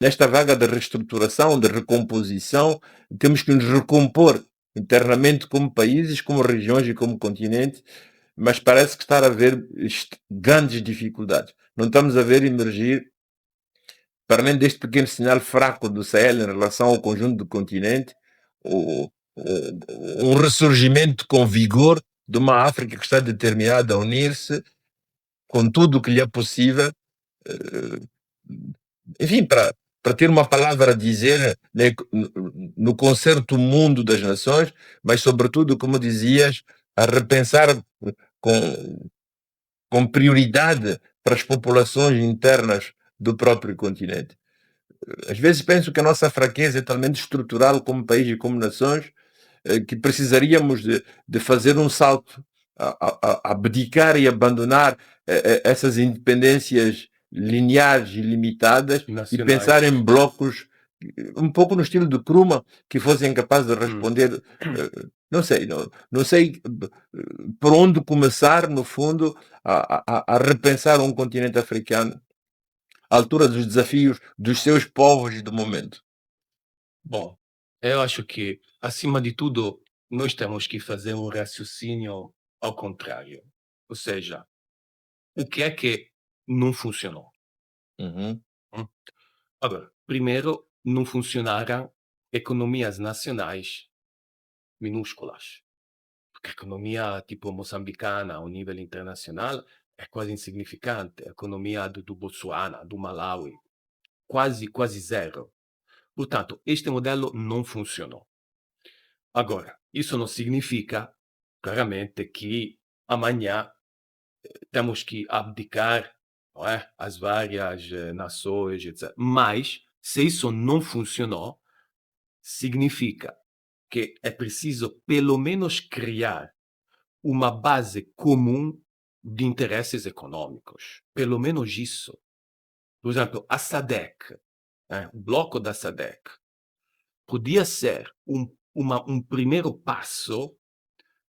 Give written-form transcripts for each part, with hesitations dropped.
nesta vaga de reestruturação, de recomposição, temos que nos recompor internamente como países, como regiões e como continente, mas parece que está a haver grandes dificuldades. Não estamos a ver emergir, para além deste pequeno sinal fraco do Sahel em relação ao conjunto do continente, um ressurgimento com vigor de uma África que está determinada a unir-se com tudo o que lhe é possível, enfim, para ter uma palavra a dizer no concerto mundo das nações, mas sobretudo, como dizias, a repensar com prioridade para as populações internas do próprio continente. Às vezes penso que a nossa fraqueza é talmente estrutural como país e como nações, que precisaríamos de fazer um salto, a abdicar e abandonar essas independências lineares e limitadas e Nacionais. pensar em blocos um pouco no estilo de Kruma, que fossem capazes de responder. Não sei por onde começar, no fundo, a repensar um continente africano à altura dos desafios dos seus povos do momento. Bom, eu acho que, acima de tudo, nós temos que fazer um raciocínio ao contrário. Ou seja, o que é que não funcionou? Uhum. Agora, primeiro, não funcionaram economias nacionais minúsculas. Porque a economia tipo moçambicana, ao nível internacional, é quase insignificante. A economia do Botsuana, do Malawi, quase zero. Portanto, este modelo não funcionou. Agora, isso não significa, claramente, que amanhã temos que abdicar, não é, as várias nações, etc. Mas, se isso não funcionou, significa que é preciso, pelo menos, criar uma base comum de interesses econômicos. Pelo menos isso. Por exemplo, a SADC, o bloco da SADC, podia ser um primeiro passo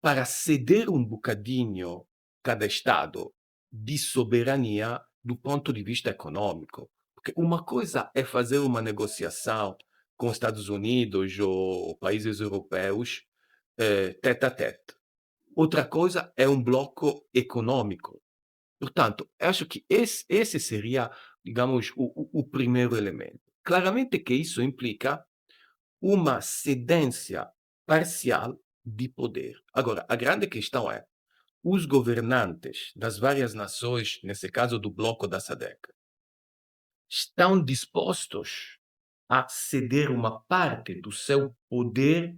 para ceder um bocadinho cada Estado de soberania do ponto de vista econômico. Porque uma coisa é fazer uma negociação com os Estados Unidos ou países europeus tete a tete. Outra coisa é um bloco econômico. Portanto, acho que esse seria, digamos, o primeiro elemento. Claramente que isso implica uma cedência parcial de poder. Agora, a grande questão é, os governantes das várias nações, nesse caso do bloco da SADC, estão dispostos a ceder uma parte do seu poder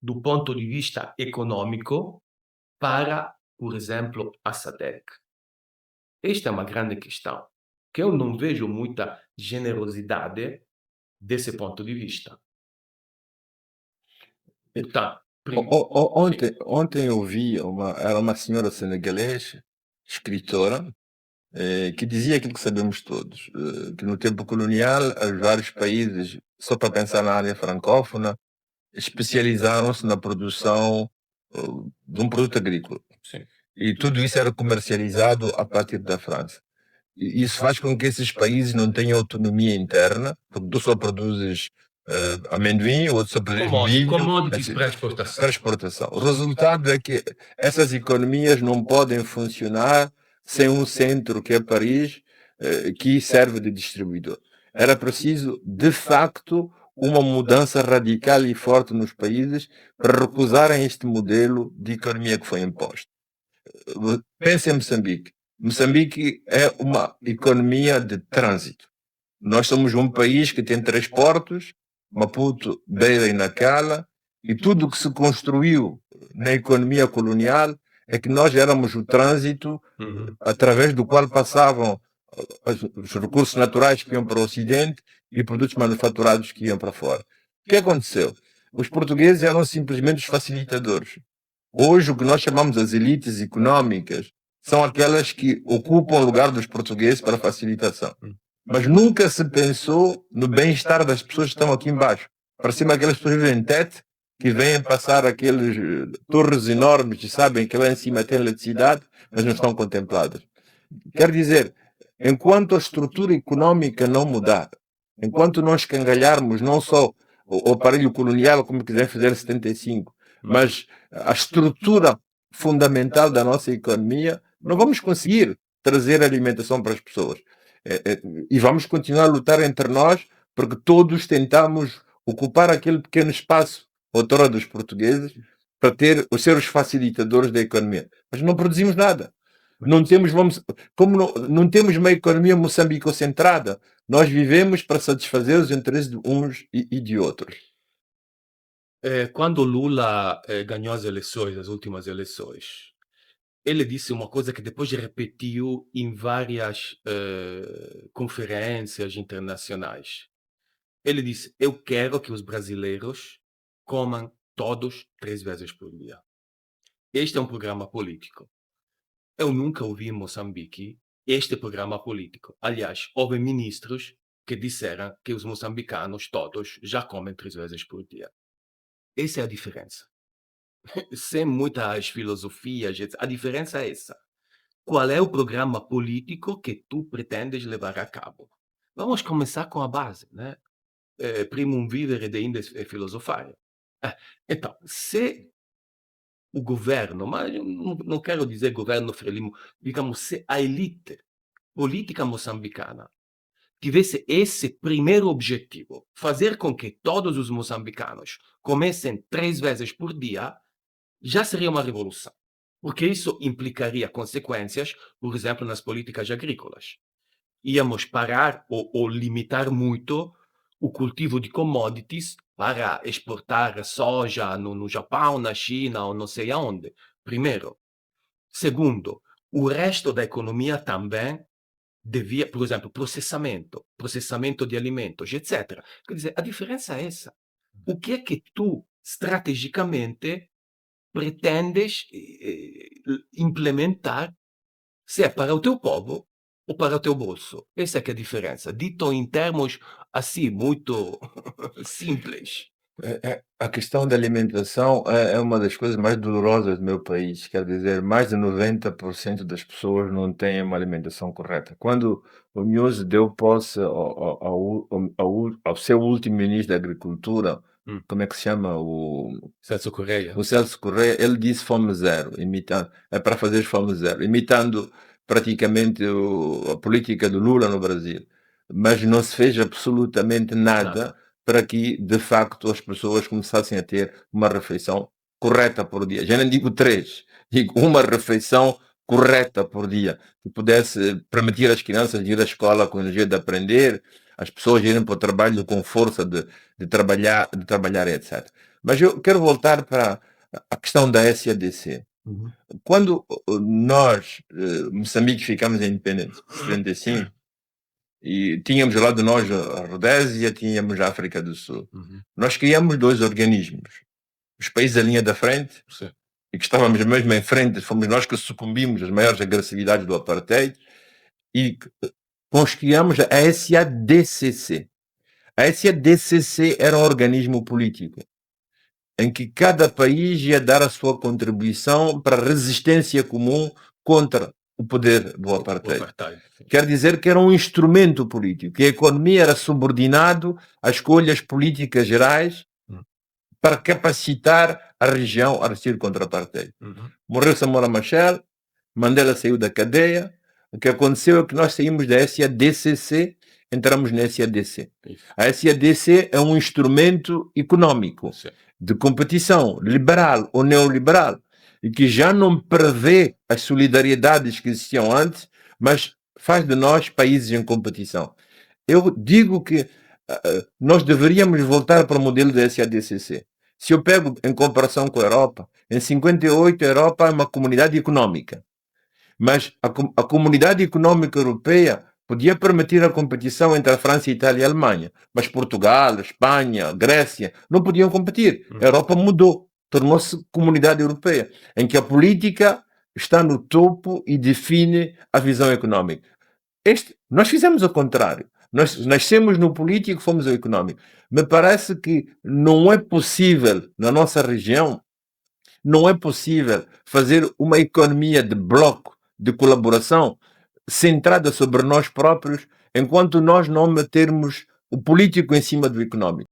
do ponto de vista econômico para, por exemplo, a SADC? Esta é uma grande questão, que eu não vejo muita generosidade desse ponto de vista. Portanto, Ontem eu vi era uma senhora senegalesa, escritora, que dizia aquilo que sabemos todos, que no tempo colonial, os vários países, só para pensar na área francófona, especializaram-se na produção de um produto agrícola. sim. E tudo isso era comercializado a partir da França. E isso faz com que esses países não tenham autonomia interna, porque tu só produzes amendoim, outro só produz milho, Commodities assim, para exportação. para exportação. O resultado é que essas economias não podem funcionar sem um centro que é Paris, que serve de distribuidor. Era preciso, de facto, uma mudança radical e forte nos países para recusarem este modelo de economia que foi imposto. Pense em Moçambique. Moçambique é uma economia de trânsito. Nós somos um país que tem 3 portos, Maputo, Beira e Nacala, e tudo o que se construiu na economia colonial é que nós éramos o trânsito através do qual passavam os recursos naturais que iam para o Ocidente e produtos manufaturados que iam para fora. O que aconteceu? Os portugueses eram simplesmente os facilitadores. Hoje, o que nós chamamos as elites econômicas são aquelas que ocupam o lugar dos portugueses para facilitação. Mas nunca se pensou no bem-estar das pessoas que estão aqui embaixo. Para cima, aquelas pessoas vivem em Tete, que vêm passar aqueles torres enormes e sabem que lá em cima tem eletricidade, mas não estão contempladas. Quer dizer, enquanto a estrutura econômica não mudar, enquanto não escangalharmos não só o aparelho colonial, como quiser fazer em 75, mas a estrutura fundamental da nossa economia, não vamos conseguir trazer alimentação para as pessoas. E vamos continuar a lutar entre nós, porque todos tentamos ocupar aquele pequeno espaço, outrora dos portugueses, para ser os facilitadores da economia. Mas não produzimos nada. Não temos, como não temos uma economia moçambico-centrada, nós vivemos para satisfazer os interesses de uns e de outros. Quando Lula ganhou as últimas eleições, ele disse uma coisa que depois repetiu em várias conferências internacionais. Ele disse: eu quero que os brasileiros comam todos 3 vezes por dia. Este é um programa político. Eu nunca ouvi em Moçambique este programa político. Aliás, houve ministros que disseram que os moçambicanos todos já comem 3 vezes por dia. Essa é a diferença. Sem muitas filosofias, a diferença é essa. Qual é o programa político que tu pretendes levar a cabo? Vamos começar com a base, né? Primum vivere deinde filosofare. Então, se o governo, mas eu não quero dizer governo Frelimo, digamos, se a elite política moçambicana tivesse esse primeiro objetivo, fazer com que todos os moçambicanos comessem 3 vezes por dia, já seria uma revolução. Porque isso implicaria consequências, por exemplo, nas políticas agrícolas. Íamos parar ou limitar muito o cultivo de commodities para exportar soja no Japão, na China ou não sei aonde. Primeiro. Segundo, o resto da economia também devia, por exemplo, processamento de alimentos, etc. Quer dizer, a diferença é essa. O que é que tu, estrategicamente, pretendes implementar, se é para o teu povo ou para o teu bolso? Essa é que é a diferença. Dito em termos assim, muito simples. A questão da alimentação é uma das coisas mais dolorosas do meu país. Quer dizer, mais de 90% das pessoas não têm uma alimentação correta. Quando o Mioso deu posse ao seu último ministro da Agricultura, como é que se chama? Celso Correia. O Celso Correia, ele disse fome zero, é para fazer fome zero, imitando praticamente a política do Lula no Brasil. Mas não se fez absolutamente nada para que, de facto, as pessoas começassem a ter uma refeição correta por dia. Já não digo 3, digo uma refeição correta por dia, que pudesse permitir às crianças ir à escola com energia de aprender, as pessoas irem para o trabalho com força de trabalhar, etc. Mas eu quero voltar para a questão da SADC. Quando nós, Moçambique, ficamos independentes em 75, e tínhamos lá de nós a Rodésia, tínhamos a África do Sul. Nós criamos 2 organismos. Os países da linha da frente, e que estávamos mesmo em frente, fomos nós que sucumbimos às maiores agressividades do apartheid, e nós criamos a SADCC. A SADCC era um organismo político, em que cada país ia dar a sua contribuição para a resistência comum contra o poder do apartheid. Quer dizer que era um instrumento político, que a economia era subordinado às escolhas políticas gerais para capacitar a região a resistir contra o apartheid. Morreu Samora Machel, Mandela saiu da cadeia, o que aconteceu é que nós saímos da SADCC, entramos na SADC. A SADC é um instrumento econômico de competição liberal ou neoliberal e que já não prevê as solidariedades que existiam antes, mas faz de nós países em competição. Eu digo que nós deveríamos voltar para o modelo da SADCC. Se eu pego em comparação com a Europa, em 58 a Europa é uma comunidade econômica, mas a comunidade econômica europeia podia permitir a competição entre a França, Itália e a Alemanha, mas Portugal, Espanha, Grécia não podiam competir. A Europa mudou, tornou-se comunidade europeia, em que a política está no topo e define a visão econômica. Nós fizemos o contrário. Nós nascemos no político, fomos ao econômico. Me parece que não é possível, na nossa região, não é possível fazer uma economia de bloco, de colaboração, centrada sobre nós próprios, enquanto nós não metermos o político em cima do económico.